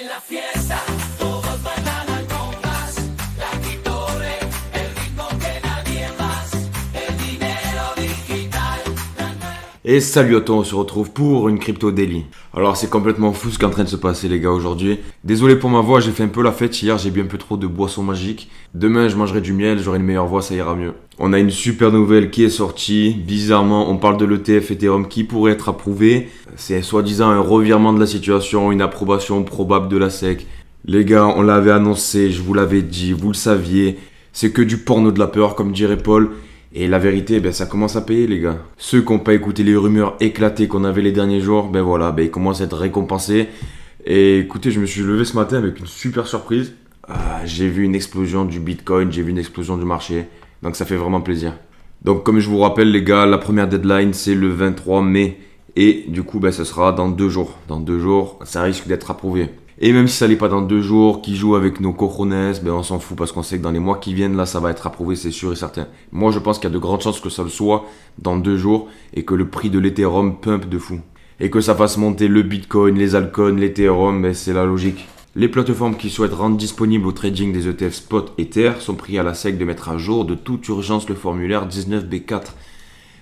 la fiesta, todos bailan al compás, la Kitore, el ritmo que nadie más, el dinero digital. Et salut à toi, on se retrouve pour une Crypto Daily. Alors c'est complètement fou ce qui est en train de se passer les gars aujourd'hui. Désolé pour ma voix, j'ai fait un peu la fête hier, j'ai bu un peu trop de boissons magiques. Demain je mangerai du miel, j'aurai une meilleure voix, ça ira mieux. On a une super nouvelle qui est sortie. Bizarrement, on parle de l'ETF Ethereum qui pourrait être approuvé. C'est soi-disant un revirement de la situation, une approbation probable de la SEC. Les gars, on l'avait annoncé, je vous l'avais dit, vous le saviez. C'est que du porno de la peur, comme dirait Paul. Et la vérité, ça commence à payer les gars. Ceux qui n'ont pas écouté les rumeurs éclatées qu'on avait les derniers jours, ils commencent à être récompensés. Et écoutez, je me suis levé ce matin avec une super surprise. J'ai vu une explosion du Bitcoin, j'ai vu une explosion du marché. Donc ça fait vraiment plaisir. Donc comme je vous rappelle les gars, la première deadline c'est le 23 mai. Et du coup, ce sera dans 2 jours. Dans 2 jours, ça risque d'être approuvé. Et même si ça n'est pas dans 2 jours, qui joue avec nos cojones, on s'en fout parce qu'on sait que dans les mois qui viennent, là, ça va être approuvé, c'est sûr et certain. Moi, je pense qu'il y a de grandes chances que ça le soit dans 2 jours et que le prix de l'Ethereum pump de fou. Et que ça fasse monter le Bitcoin, les altcoins, l'Ethereum, c'est la logique. Les plateformes qui souhaitent rendre disponible au trading des ETF Spot Ether sont priées à la SEC de mettre à jour de toute urgence le formulaire 19B4.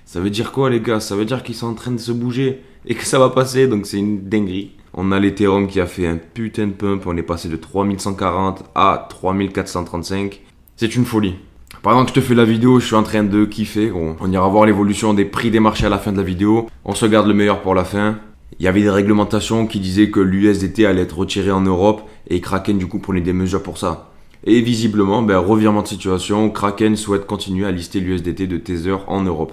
Ça veut dire quoi les gars? Ça veut dire qu'ils sont en train de se bouger et que ça va passer, donc c'est une dinguerie. On a l'Ethereum qui a fait un putain de pump, on est passé de 3140 à 3435. C'est une folie. Pendant que je te fais la vidéo, je suis en train de kiffer. On ira voir l'évolution des prix des marchés à la fin de la vidéo. On se garde le meilleur pour la fin. Il y avait des réglementations qui disaient que l'USDT allait être retiré en Europe et Kraken du coup prenait des mesures pour ça. Et visiblement, revirement de situation, Kraken souhaite continuer à lister l'USDT de Tether en Europe.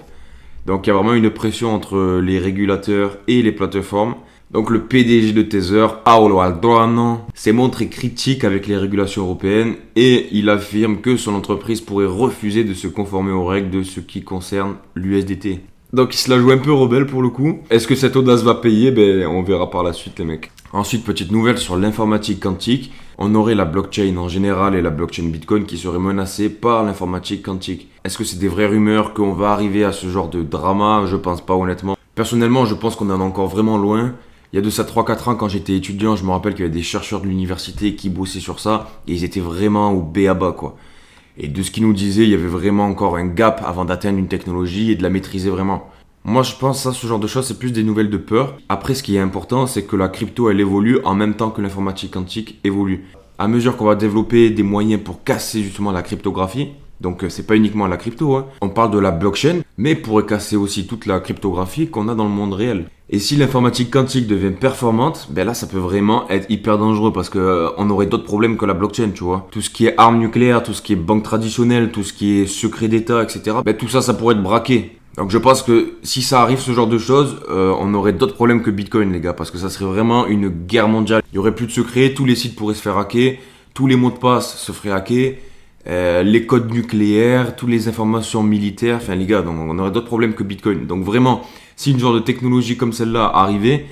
Donc il y a vraiment une pression entre les régulateurs et les plateformes. Donc le PDG de Tether, Paulo Aldoano, s'est montré critique avec les régulations européennes et il affirme que son entreprise pourrait refuser de se conformer aux règles de ce qui concerne l'USDT. Donc il se la joue un peu rebelle pour le coup. Est-ce que cette audace va payer? On verra par la suite les mecs. Ensuite, petite nouvelle sur l'informatique quantique. On aurait la blockchain en général et la blockchain Bitcoin qui seraient menacées par l'informatique quantique. Est-ce que c'est des vraies rumeurs qu'on va arriver à ce genre de drama? Je pense pas honnêtement. Personnellement, je pense qu'on en est encore vraiment loin. Il y a de ça 3-4 ans quand j'étais étudiant, je me rappelle qu'il y avait des chercheurs de l'université qui bossaient sur ça et ils étaient vraiment au b.a.-ba quoi. Et de ce qu'ils nous disaient, il y avait vraiment encore un gap avant d'atteindre une technologie et de la maîtriser vraiment. Moi je pense ce genre de choses, c'est plus des nouvelles de peur. Après ce qui est important, c'est que la crypto elle évolue en même temps que l'informatique quantique évolue. À mesure qu'on va développer des moyens pour casser justement la cryptographie, donc c'est pas uniquement la crypto, on parle de la blockchain, mais pourrait casser aussi toute la cryptographie qu'on a dans le monde réel. Et si l'informatique quantique devient performante, là ça peut vraiment être hyper dangereux parce que on aurait d'autres problèmes que la blockchain, tu vois. Tout ce qui est armes nucléaires, tout ce qui est banque traditionnelle, tout ce qui est secret d'État, etc. Tout ça, ça pourrait être braqué. Donc je pense que si ça arrive ce genre de choses, on aurait d'autres problèmes que Bitcoin les gars, parce que ça serait vraiment une guerre mondiale. Il y aurait plus de secrets, tous les sites pourraient se faire hacker, tous les mots de passe se feraient hacker. Les codes nucléaires, toutes les informations militaires, les gars, donc on aurait d'autres problèmes que Bitcoin. Donc vraiment, si une genre de technologie comme celle-là arrivait,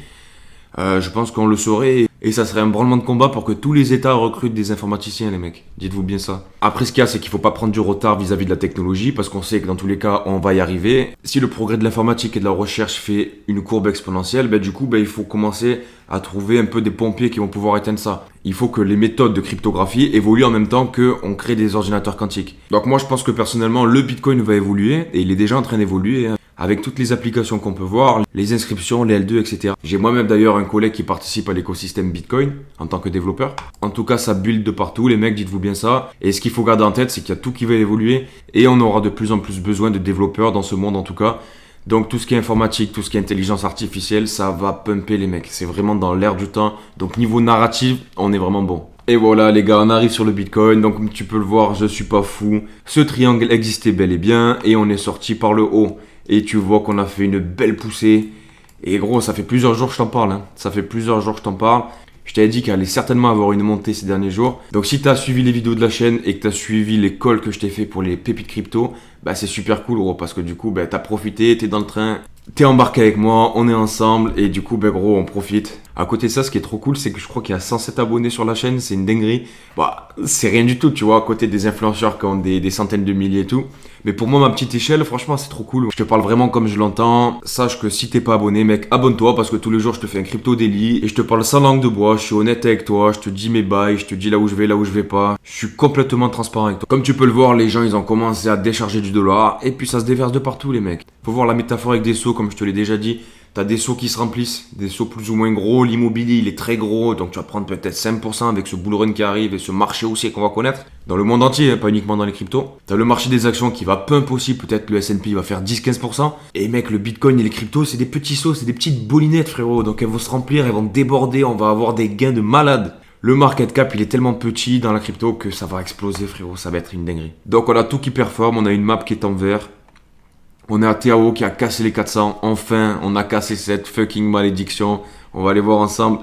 je pense qu'on le saurait et ça serait un branlement de combat pour que tous les États recrutent des informaticiens les mecs. Dites-vous bien ça. Après ce qu'il y a, c'est qu'il faut pas prendre du retard vis-à-vis de la technologie parce qu'on sait que dans tous les cas, on va y arriver. Si le progrès de l'informatique et de la recherche fait une courbe exponentielle, du coup, il faut commencer à trouver un peu des pompiers qui vont pouvoir éteindre ça. Il faut que les méthodes de cryptographie évoluent en même temps qu'on crée des ordinateurs quantiques. Donc moi, je pense que personnellement, le Bitcoin va évoluer et il est déjà en train d'évoluer. Avec toutes les applications qu'on peut voir, les inscriptions, les L2, etc. J'ai moi-même d'ailleurs un collègue qui participe à l'écosystème Bitcoin en tant que développeur. En tout cas, ça build de partout, les mecs, dites-vous bien ça. Et ce qu'il faut garder en tête, c'est qu'il y a tout qui va évoluer et on aura de plus en plus besoin de développeurs dans ce monde en tout cas. Donc tout ce qui est informatique, tout ce qui est intelligence artificielle, ça va pumper les mecs. C'est vraiment dans l'air du temps. Donc niveau narratif, on est vraiment bon. Et voilà les gars, on arrive sur le Bitcoin, donc comme tu peux le voir, je suis pas fou. Ce triangle existait bel et bien et on est sorti par le haut. Et tu vois qu'on a fait une belle poussée. Et gros, ça fait plusieurs jours que je t'en parle. Ça fait plusieurs jours que je t'en parle. Je t'avais dit qu'elle allait certainement avoir une montée ces derniers jours. Donc si tu as suivi les vidéos de la chaîne et que tu as suivi les calls que je t'ai fait pour les pépites crypto, c'est super cool gros. Parce que du coup, tu as profité, tu es dans le train. T'es embarqué avec moi, on est ensemble et du coup, ben gros, on profite. À côté de ça, ce qui est trop cool, c'est que je crois qu'il y a 107 abonnés sur la chaîne, c'est une dinguerie. Bah, c'est rien du tout, tu vois, à côté des influenceurs qui ont des centaines de milliers et tout. Mais pour moi, ma petite échelle, franchement, c'est trop cool. Je te parle vraiment comme je l'entends. Sache que si t'es pas abonné, mec, abonne-toi parce que tous les jours, je te fais un crypto daily et je te parle sans langue de bois. Je suis honnête avec toi, je te dis mes bails, je te dis là où je vais pas. Je suis complètement transparent avec toi. Comme tu peux le voir, les gens, ils ont commencé à décharger du dollar et puis ça se déverse de partout, les mecs. Faut voir la métaphore avec des seaux, comme je te l'ai déjà dit. T'as des seaux qui se remplissent, des seaux plus ou moins gros. L'immobilier, il est très gros, donc tu vas prendre peut-être 5% avec ce bull run qui arrive et ce marché haussier qu'on va connaître dans le monde entier, hein, pas uniquement dans les cryptos. T'as le marché des actions qui va pump aussi, peut-être le S&P va faire 10-15%. Et mec, le Bitcoin et les cryptos, c'est des petits seaux, c'est des petites bolinettes, frérot. Donc elles vont se remplir, elles vont déborder, on va avoir des gains de malade. Le market cap, il est tellement petit dans la crypto que ça va exploser, frérot, ça va être une dinguerie. Donc on a tout qui performe, on a une map qui est en vert. On a Théao qui a cassé les 400. Enfin, on a cassé cette fucking malédiction. On va aller voir ensemble.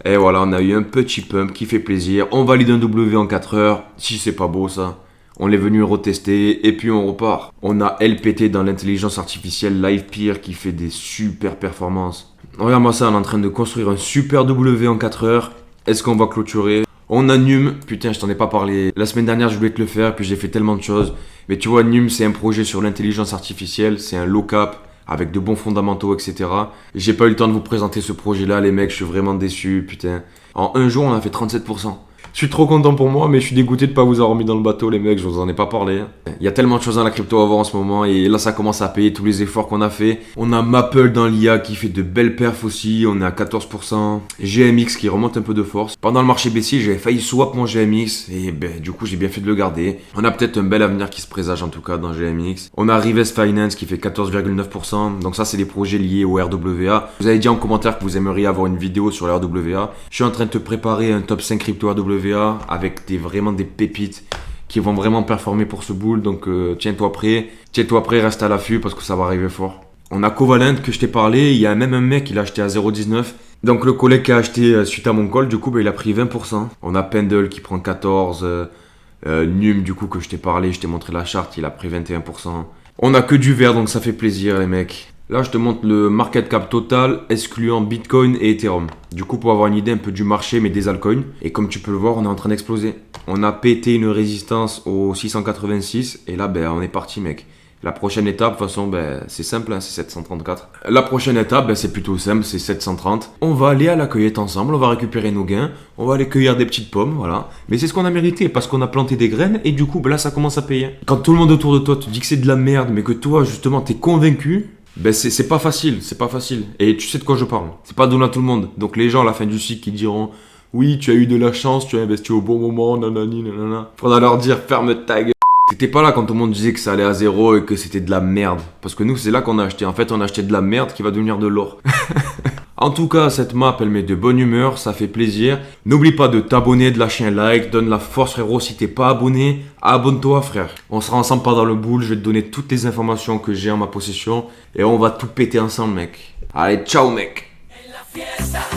Et voilà, on a eu un petit pump qui fait plaisir. On valide un W en 4 heures. Si c'est pas beau ça. On est venu retester et puis on repart. On a LPT dans l'intelligence artificielle LivePeer qui fait des super performances. Regarde-moi ça, on est en train de construire un super W en 4 heures. Est-ce qu'on va clôturer? On a Num, putain je t'en ai pas parlé. La semaine dernière je voulais te le faire, puis j'ai fait tellement de choses. Mais tu vois, Num c'est un projet sur l'intelligence artificielle, c'est un low cap, avec de bons fondamentaux, etc. J'ai pas eu le temps de vous présenter ce projet-là, les mecs, je suis vraiment déçu, putain. En un jour on a fait 37%. Je suis trop content pour moi, mais je suis dégoûté de pas vous avoir remis dans le bateau, les mecs, je vous en ai pas parlé. Il y a tellement de choses dans la crypto à voir en ce moment, et là ça commence à payer tous les efforts qu'on a fait. On a Maple dans l'IA qui fait de belles perfs aussi, on est à 14%. GMX qui remonte un peu de force. Pendant le marché baissier, j'avais failli swap mon GMX, et ben du coup j'ai bien fait de le garder. On a peut-être un bel avenir qui se présage en tout cas dans GMX. On a Rives Finance qui fait 14,9%, donc ça c'est des projets liés au RWA. Vous avez dit en commentaire que vous aimeriez avoir une vidéo sur le RWA. Je suis en train de te préparer un top 5 crypto RWA avec vraiment des pépites qui vont vraiment performer pour ce bull. Donc tiens-toi prêt, reste à l'affût parce que ça va arriver fort. On a Covalent que je t'ai parlé, il y a même un mec qui l'a acheté à 0,19. Donc le collègue qui a acheté suite à mon call, du coup il a pris 20%. On a Pendle qui prend 14, Num du coup que je t'ai parlé, je t'ai montré la charte, il a pris 21%. On a que du vert donc ça fait plaisir les mecs. Là, je te montre le market cap total, excluant Bitcoin et Ethereum. Du coup, pour avoir une idée un peu du marché, mais des altcoins. Et comme tu peux le voir, on est en train d'exploser. On a pété une résistance au 686. Et là, ben, on est parti, mec. La prochaine étape, de toute façon, ben, c'est simple, hein, c'est 734. La prochaine étape, ben, c'est plutôt simple, c'est 730. On va aller à la cueillette ensemble, on va récupérer nos gains. On va aller cueillir des petites pommes, voilà. Mais c'est ce qu'on a mérité, parce qu'on a planté des graines. Et du coup, ben, là, ça commence à payer. Quand tout le monde autour de toi te dit que c'est de la merde, mais que toi, justement, t'es convaincu... Ben c'est pas facile, c'est pas facile. Et tu sais de quoi je parle. C'est pas donné à tout le monde. Donc les gens à la fin du cycle qui diront oui, tu as eu de la chance, tu as investi au bon moment, nanani, nanana. Faudra leur dire ferme ta gueule. T'étais pas là quand tout le monde disait que ça allait à zéro et que c'était de la merde. Parce que nous, c'est là qu'on a acheté. En fait, on a acheté de la merde qui va devenir de l'or. En tout cas, cette map, elle met de bonne humeur, ça fait plaisir. N'oublie pas de t'abonner, de lâcher un like, donne la force frérot. Si t'es pas abonné, abonne-toi frère. On sera ensemble pendant le boule, je vais te donner toutes les informations que j'ai en ma possession. Et on va tout péter ensemble mec. Allez, ciao mec. En la fiesta.